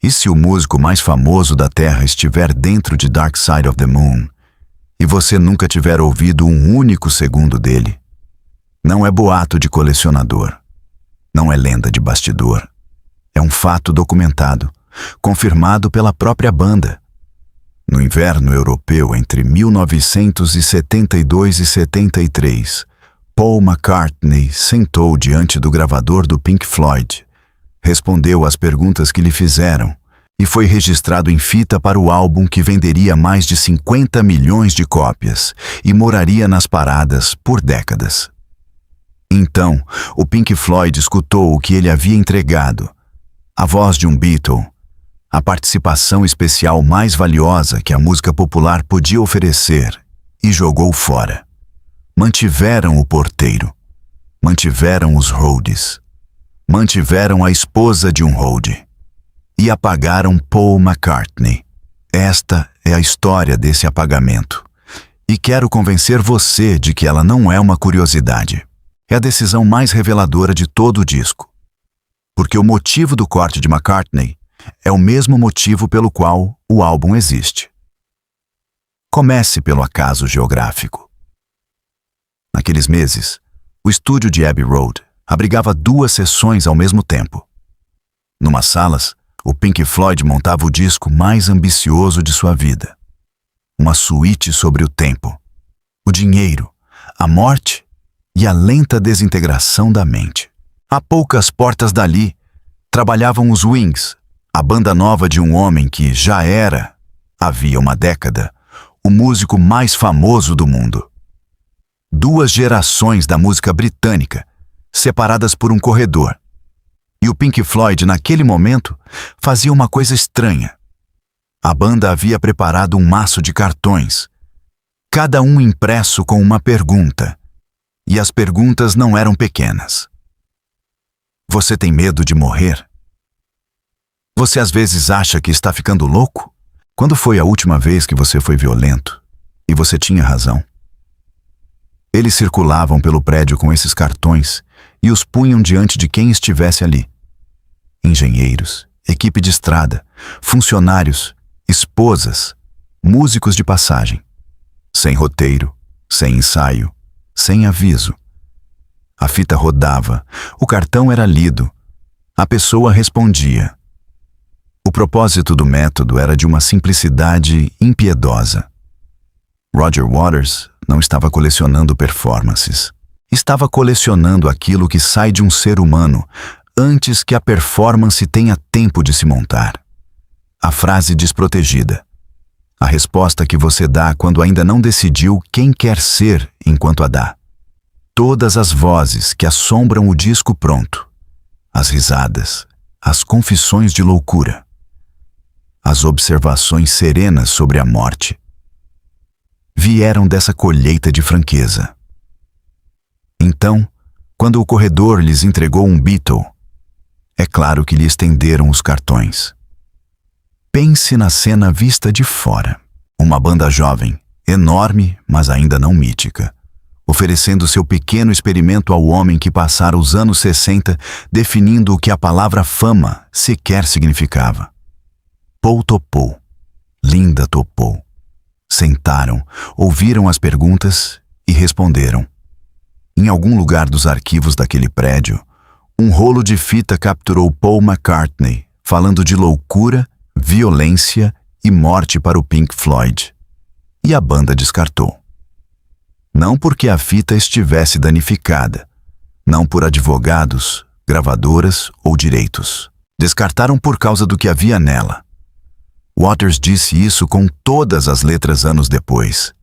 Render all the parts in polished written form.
E se o músico mais famoso da Terra estiver dentro de Dark Side of the Moon e você nunca tiver ouvido um único segundo dele? Não é boato de colecionador. Não é lenda de bastidor. É um fato documentado, confirmado pela própria banda. No inverno europeu entre 1972 e 73, Paul McCartney sentou diante do gravador do Pink Floyd, respondeu às perguntas que lhe fizeram e foi registrado em fita para o álbum que venderia mais de 50 milhões de cópias e moraria nas paradas por décadas. Então, o Pink Floyd escutou o que ele havia entregado, a voz de um Beatle, a participação especial mais valiosa que a música popular podia oferecer, e jogou fora. Mantiveram o porteiro, mantiveram os roadies, mantiveram a esposa de um roadie e apagaram Paul McCartney. Esta é a história desse apagamento. E quero convencer você de que ela não é uma curiosidade. É a decisão mais reveladora de todo o disco. Porque o motivo do corte de McCartney é o mesmo motivo pelo qual o álbum existe. Comece pelo acaso geográfico. Naqueles meses, o estúdio de Abbey Road abrigava 2 sessões ao mesmo tempo. Numas salas, o Pink Floyd montava o disco mais ambicioso de sua vida. Uma suíte sobre o tempo, o dinheiro, a morte e a lenta desintegração da mente. A poucas portas dali, trabalhavam os Wings, a banda nova de um homem que já era, havia uma década, o músico mais famoso do mundo. 2 gerações da música britânica, separadas por um corredor. E o Pink Floyd, naquele momento, fazia uma coisa estranha. A banda havia preparado um maço de cartões, cada um impresso com uma pergunta. E as perguntas não eram pequenas. Você tem medo de morrer? Você às vezes acha que está ficando louco? Quando foi a última vez que você foi violento? E você tinha razão. Eles circulavam pelo prédio com esses cartões e os punham diante de quem estivesse ali. Engenheiros, equipe de estrada, funcionários, esposas, músicos de passagem. Sem roteiro, sem ensaio, sem aviso. A fita rodava, o cartão era lido, a pessoa respondia. O propósito do método era de uma simplicidade impiedosa. Roger Waters não estava colecionando performances. Estava colecionando aquilo que sai de um ser humano antes que a performance tenha tempo de se montar. A frase desprotegida. A resposta que você dá quando ainda não decidiu quem quer ser enquanto a dá. Todas as vozes que assombram o disco pronto. As risadas, as confissões de loucura. As observações serenas sobre a morte. Vieram dessa colheita de franqueza. Então, quando o corredor lhes entregou um Beatle, é claro que lhe estenderam os cartões. Pense na cena vista de fora. Uma banda jovem, enorme, mas ainda não mítica, oferecendo seu pequeno experimento ao homem que passara os anos 60 definindo o que a palavra fama sequer significava. Paul topou. Linda topou. Sentaram, ouviram as perguntas e responderam. Em algum lugar dos arquivos daquele prédio, um rolo de fita capturou Paul McCartney falando de loucura, violência e morte para o Pink Floyd. E a banda descartou. Não porque a fita estivesse danificada, não por advogados, gravadoras ou direitos. Descartaram por causa do que havia nela. Waters disse isso com todas as letras anos depois.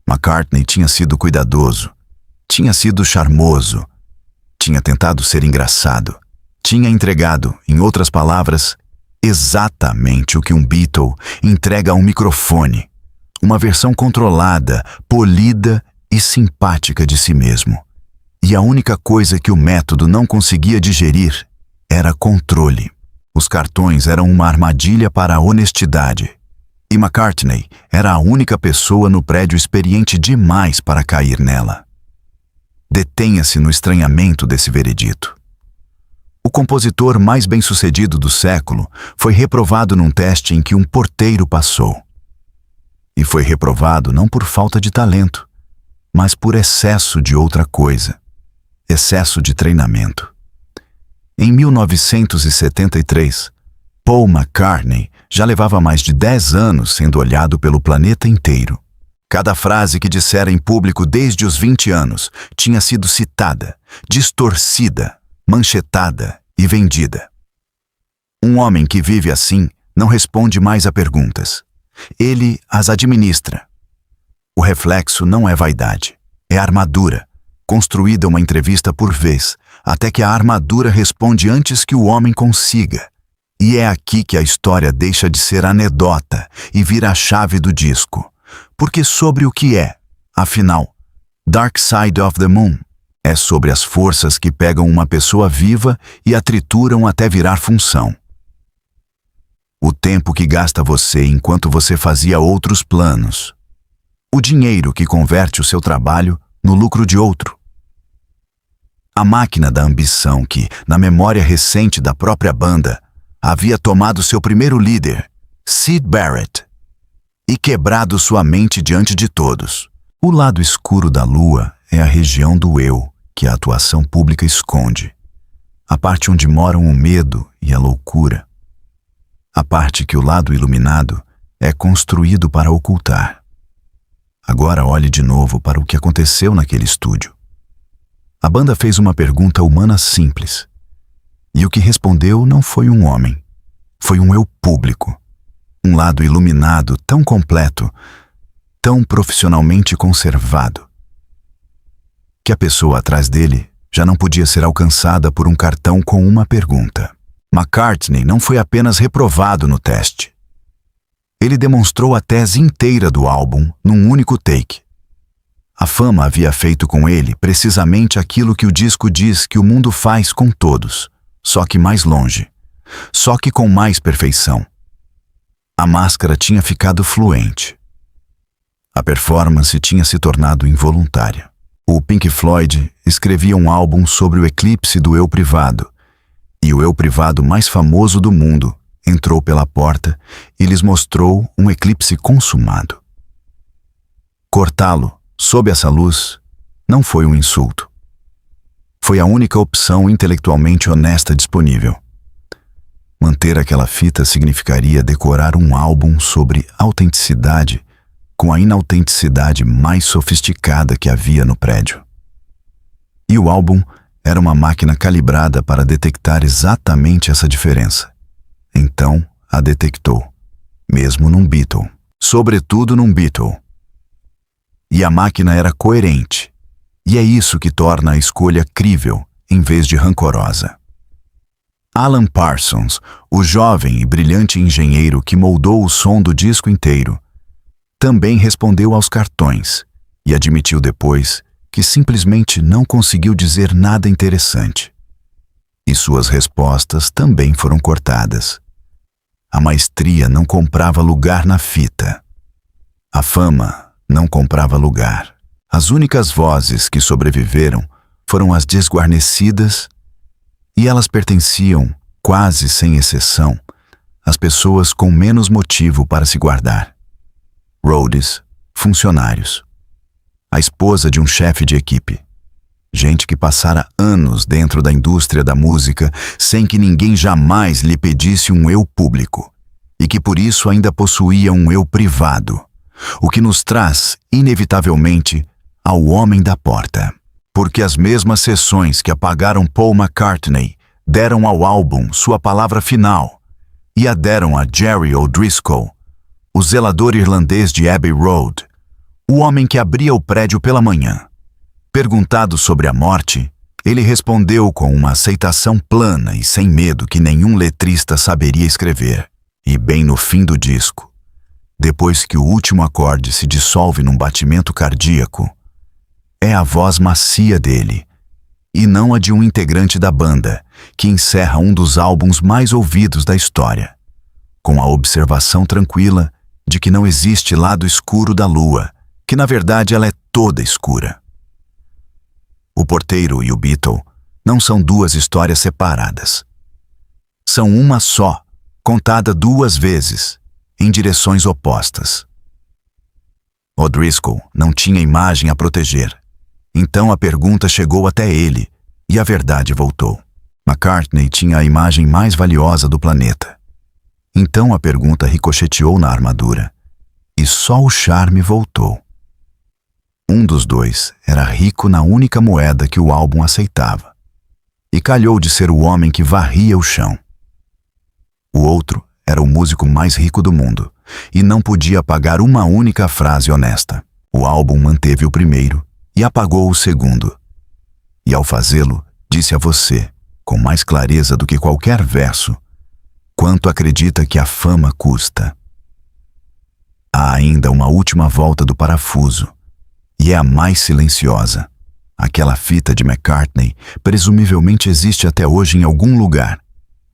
McCartney tinha sido cuidadoso, tinha sido charmoso, tinha tentado ser engraçado, tinha entregado, em outras palavras, exatamente o que um Beatle entrega a um microfone, uma versão controlada, polida e simpática de si mesmo. E a única coisa que o método não conseguia digerir era controle. Os cartões eram uma armadilha para a honestidade. E McCartney era a única pessoa no prédio experiente demais para cair nela. Detenha-se no estranhamento desse veredito. O compositor mais bem-sucedido do século foi reprovado num teste em que um porteiro passou. E foi reprovado não por falta de talento, mas por excesso de outra coisa, excesso de treinamento. Em 1973, Paul McCartney já levava mais de 10 anos sendo olhado pelo planeta inteiro. Cada frase que dissera em público desde os 20 anos tinha sido citada, distorcida, manchetada e vendida. Um homem que vive assim não responde mais a perguntas. Ele as administra. O reflexo não é vaidade, é armadura, construída uma entrevista por vez, até que a armadura responde antes que o homem consiga. E é aqui que a história deixa de ser anedota e vira a chave do disco. Porque sobre o que é, afinal, Dark Side of the Moon é sobre as forças que pegam uma pessoa viva e a trituram até virar função. O tempo que gasta você enquanto você fazia outros planos. O dinheiro que converte o seu trabalho no lucro de outro. A máquina da ambição que, na memória recente da própria banda, havia tomado seu primeiro líder, Syd Barrett, e quebrado sua mente diante de todos. O lado escuro da lua é a região do eu que a atuação pública esconde, a parte onde moram o medo e a loucura, a parte que o lado iluminado é construído para ocultar. Agora olhe de novo para o que aconteceu naquele estúdio. A banda fez uma pergunta humana simples, e o que respondeu não foi um homem, foi um eu público. Um lado iluminado tão completo, tão profissionalmente conservado, que a pessoa atrás dele já não podia ser alcançada por um cartão com uma pergunta. McCartney não foi apenas reprovado no teste. Ele demonstrou a tese inteira do álbum num único take. A fama havia feito com ele precisamente aquilo que o disco diz que o mundo faz com todos, só que mais longe, só que com mais perfeição. A máscara tinha ficado fluente. A performance tinha se tornado involuntária. O Pink Floyd escrevia um álbum sobre o eclipse do eu privado, e o eu privado mais famoso do mundo entrou pela porta e lhes mostrou um eclipse consumado. Cortá-lo, sob essa luz, não foi um insulto. Foi a única opção intelectualmente honesta disponível. Manter aquela fita significaria decorar um álbum sobre autenticidade com a inautenticidade mais sofisticada que havia no prédio. E o álbum era uma máquina calibrada para detectar exatamente essa diferença. Então, a detectou, mesmo num Beatle, sobretudo num Beatle. E a máquina era coerente, e é isso que torna a escolha crível em vez de rancorosa. Alan Parsons, o jovem e brilhante engenheiro que moldou o som do disco inteiro, também respondeu aos cartões e admitiu depois que simplesmente não conseguiu dizer nada interessante. E suas respostas também foram cortadas. A maestria não comprava lugar na fita. A fama não comprava lugar. As únicas vozes que sobreviveram foram as desguarnecidas, e elas pertenciam, quase sem exceção, às pessoas com menos motivo para se guardar. Roadies, funcionários, a esposa de um chefe de equipe, gente que passara anos dentro da indústria da música sem que ninguém jamais lhe pedisse um eu público, e que por isso ainda possuía um eu privado, o que nos traz, inevitavelmente, ao homem da porta. Porque as mesmas sessões que apagaram Paul McCartney deram ao álbum sua palavra final e a deram a Jerry O'Driscoll, o zelador irlandês de Abbey Road, o homem que abria o prédio pela manhã. Perguntado sobre a morte, ele respondeu com uma aceitação plana e sem medo que nenhum letrista saberia escrever. E bem no fim do disco, depois que o último acorde se dissolve num batimento cardíaco, é a voz macia dele, e não a de um integrante da banda, que encerra um dos álbuns mais ouvidos da história, com a observação tranquila de que não existe lado escuro da lua, que na verdade ela é toda escura. O porteiro e o Beatle não são duas histórias separadas. São uma só, contada duas vezes, em direções opostas. O'Driscoll não tinha imagem a proteger. Então a pergunta chegou até ele, e a verdade voltou. McCartney tinha a imagem mais valiosa do planeta. Então a pergunta ricocheteou na armadura, e só o charme voltou. Um dos dois era rico na única moeda que o álbum aceitava, e calhou de ser o homem que varria o chão. O outro era o músico mais rico do mundo, e não podia pagar uma única frase honesta. O álbum manteve o primeiro e apagou o segundo. E ao fazê-lo, disse a você, com mais clareza do que qualquer verso, quanto acredita que a fama custa. Há ainda uma última volta do parafuso, e é a mais silenciosa. Aquela fita de McCartney presumivelmente existe até hoje em algum lugar,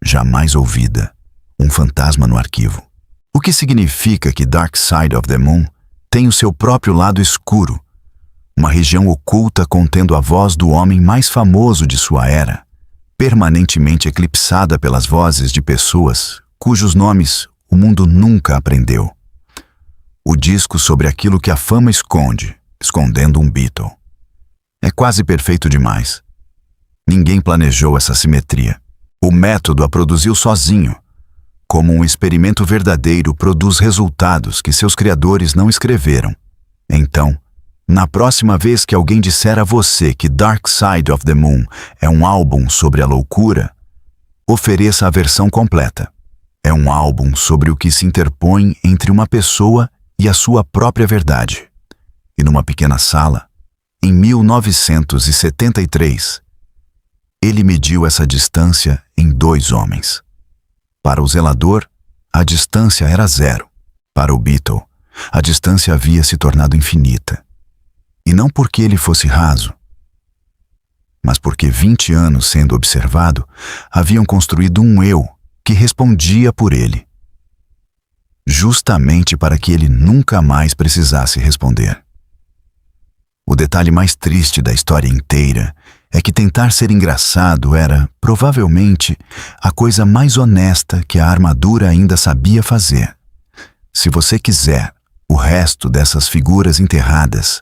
jamais ouvida, um fantasma no arquivo. O que significa que Dark Side of the Moon tem o seu próprio lado escuro, uma região oculta contendo a voz do homem mais famoso de sua era, permanentemente eclipsada pelas vozes de pessoas cujos nomes o mundo nunca aprendeu. O disco sobre aquilo que a fama esconde, escondendo um Beatle. É quase perfeito demais. Ninguém planejou essa simetria. O método a produziu sozinho. Como um experimento verdadeiro produz resultados que seus criadores não escreveram. Então, na próxima vez que alguém disser a você que Dark Side of the Moon é um álbum sobre a loucura, ofereça a versão completa. É um álbum sobre o que se interpõe entre uma pessoa e a sua própria verdade. E numa pequena sala, em 1973, ele mediu essa distância em 2 homens. Para o zelador, a distância era 0. Para o Beatle, a distância havia se tornado infinita. E não porque ele fosse raso, mas porque 20 anos sendo observado, haviam construído um eu que respondia por ele. Justamente para que ele nunca mais precisasse responder. O detalhe mais triste da história inteira é que tentar ser engraçado era, provavelmente, a coisa mais honesta que a armadura ainda sabia fazer. Se você quiser, o resto dessas figuras enterradas,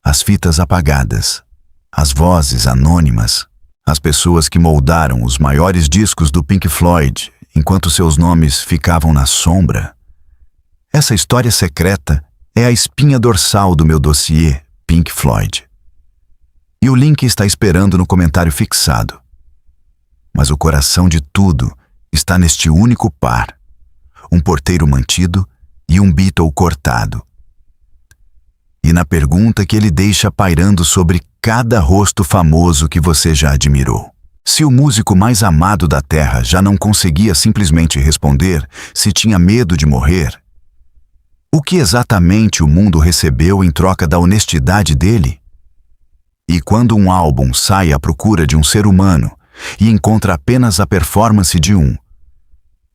as fitas apagadas, as vozes anônimas, as pessoas que moldaram os maiores discos do Pink Floyd enquanto seus nomes ficavam na sombra. Essa história secreta é a espinha dorsal do meu dossiê Pink Floyd. E o link está esperando no comentário fixado. Mas o coração de tudo está neste único par, um porteiro mantido e um Beatle cortado. E na pergunta que ele deixa pairando sobre cada rosto famoso que você já admirou. Se o músico mais amado da Terra já não conseguia simplesmente responder se tinha medo de morrer, o que exatamente o mundo recebeu em troca da honestidade dele? E quando um álbum sai à procura de um ser humano e encontra apenas a performance de um,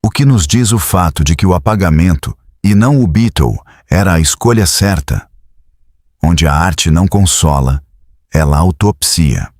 o que nos diz o fato de que o apagamento, e não o Beatle, era a escolha certa? Onde a arte não consola, ela autopsia.